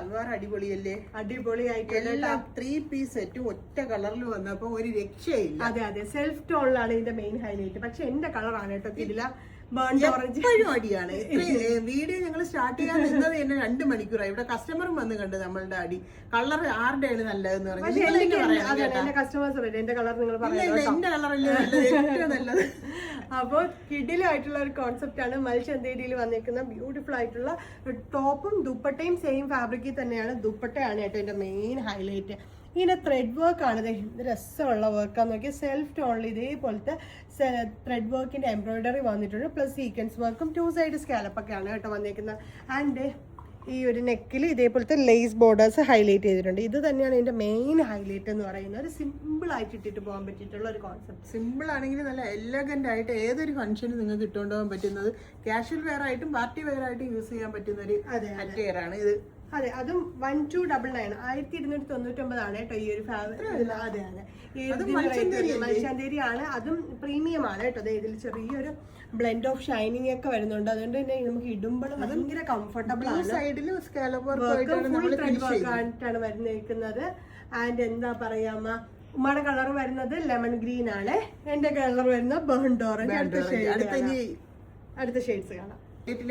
സൽവാർ അടിപൊളിയല്ലേ? അടിപൊളിയായിട്ട് എല്ലാം 3 പീസ് സെറ്റും ഒറ്റ കളറിൽ വന്നപ്പോ ഒരു രക്ഷയില്ല. അതെ അതെ, സെൽഫ് ടോണിലാണ് ഇതിന്റെ മെയിൻ ഹൈലൈറ്റ്. പക്ഷെ എന്റെ കളറാണ് കേട്ടോ ഇതില ബേൺഡ് ഓറഞ്ച്. എപ്പോഴും അടിയാണ്. വീഡിയോ ഞങ്ങൾ സ്റ്റാർട്ട് ചെയ്യാൻ നിന്നത് തന്നെ 2 മണിക്കൂറായി. ഇവിടെ കസ്റ്റമറും വന്ന് കണ്ട് നമ്മളുടെ അടി കളർ ആരുടെയാണ് നല്ലതെന്ന് പറഞ്ഞു. എന്റെ കസ്റ്റമേഴ്സ് വരും എന്റെ കളർ നിങ്ങൾ പറയുന്നത് എന്റെ കളറല്ലേ നല്ലത്, ഏറ്റവും നല്ലത്. അപ്പോൾ കിഡിലായിട്ടുള്ള ഒരു കോൺസെപ്റ്റ് ആണ് മൽചന്തേരിയിൽ വന്നിരിക്കുന്ന. ബ്യൂട്ടിഫുൾ ആയിട്ടുള്ള ടോപ്പും ദുപ്പട്ടയും സെയിം ഫാബ്രിക്കിൽ തന്നെയാണ്. ദുപ്പട്ടയാണ് കേട്ടോ എന്റെ മെയിൻ ഹൈലൈറ്റ്. ഇങ്ങനെ ത്രെഡ് വർക്ക് ആണ്. ഇത് രസമുള്ള വർക്കാന്ന് നോക്കി, സെൽഫ് ടോണിൽ ഇതേപോലത്തെ ത്രെഡ് വർക്കിന്റെ എംബ്രോയിഡറി വന്നിട്ടുണ്ട്. പ്ലസ് സീക്വൻസ് വർക്കും 2 സൈഡ് സ്കാലപ്പൊക്കെയാണ് കേട്ടോ വന്നിരിക്കുന്നത്. ആൻഡ് ഈ ഒരു നെക്കിൽ ഇതേപോലത്തെ ലേസ് ബോർഡേഴ്സ് ഹൈലൈറ്റ് ചെയ്തിട്ടുണ്ട്. ഇത് തന്നെയാണ് ഇതിന്റെ മെയിൻ ഹൈലൈറ്റ് എന്ന് പറയുന്നത്. ഒരു സിമ്പിൾ ആയിട്ട് ഇട്ടിട്ട് പോകാൻ പറ്റിയിട്ടുള്ള ഒരു കോൺസെപ്റ്റ്. സിമ്പിൾ ആണെങ്കിൽ നല്ല എലഗന്റ് ആയിട്ട് ഏതൊരു ഫംഗ്ഷനും നിങ്ങൾക്ക് ഇട്ടുകൊണ്ട് പോകാൻ പറ്റുന്നത്, കാഷ്വൽ വെയർ ആയിട്ടും പാർട്ടി വെയർ ആയിട്ടും യൂസ് ചെയ്യാൻ പറ്റുന്ന ഒരു അറ്റയർ ആണ് ഇത്. അതെ, അതും 1299 1299 കേട്ടോ ഈ ഒരു ഫാബ്രിക്. അതെ അതെ, മൽചന്തേരി ആണ്. അതും പ്രീമിയം ആണ് കേട്ടോ. ഇതിൽ ചെറിയൊരു ബ്ലെൻഡ് ഓഫ് ഷൈനിങ് ഒക്കെ വരുന്നുണ്ട്. അതുകൊണ്ട് തന്നെ നമുക്ക് ഇടുമ്പോൾ ഭയങ്കര കംഫർട്ടബിൾ ആണ്. സൈഡിൽ ആയിട്ടാണ് വരുന്നിരിക്കുന്നത്. ആൻഡ് എന്താ പറയാ, ഉമ്മയുടെ കളർ വരുന്നത് ലെമൺ ഗ്രീൻ ആണ്. എന്റെ കളർ വരുന്നത് ബേൺഡ് ഓറഞ്ച്. അടുത്ത ഷെയ്ഡ്സ് കാണാം.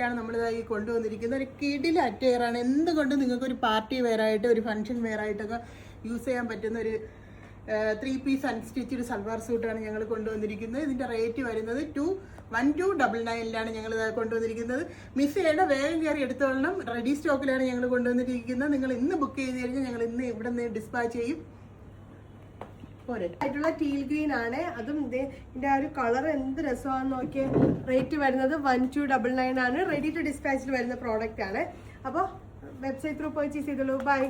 ാണ് നമ്മളിതായി കൊണ്ടുവന്നിരിക്കുന്ന ഒരു കിടില അറ്റയർ ആണ്. എന്തുകൊണ്ട് നിങ്ങൾക്ക് ഒരു പാർട്ടി വെയർ ആയിട്ട് ഒരു ഫംഗ്ഷൻ വെയർ ആയിട്ടൊക്കെ യൂസ് ചെയ്യാൻ പറ്റുന്ന ഒരു 3 പീസ് അൺസ്റ്റിച്ചഡ് സൽവാർ സൂട്ടാണ് ഞങ്ങൾ കൊണ്ടുവന്നിരിക്കുന്നത്. ഇതിന്റെ റേറ്റ് വരുന്നത് 1299 ഞങ്ങൾ കൊണ്ടുവന്നിരിക്കുന്നത്. മിസ് ചെയ്യേണ്ട, വേഗം കയറി എടുത്തോളണം. റെഡി സ്റ്റോക്കിലാണ് ഞങ്ങൾ കൊണ്ടുവന്നിരിക്കുന്നത്. നിങ്ങൾ ഇന്ന് ബുക്ക് ചെയ്ത് കഴിഞ്ഞാൽ ഞങ്ങൾ ഇന്ന് ഇവിടെ നിന്ന് ഡിസ്പാച്ച് ചെയ്യും. ആയിട്ടുള്ള ടീൽ ഗ്രീൻ ആണ്. അതും ഇതിന്റെ ആ ഒരു കളർ എന്ത് രസമാണെന്ന് നോക്കിയ. റേറ്റ് വരുന്നത് 1299 ആണ്. റെഡി ടു ഡിസ്പാച്ചിൽ വരുന്ന പ്രോഡക്റ്റ് ആണ്. അപ്പോൾ വെബ്സൈറ്റ് ത്രൂ പർച്ചേസ് ചെയ്തോളൂ. ബൈ.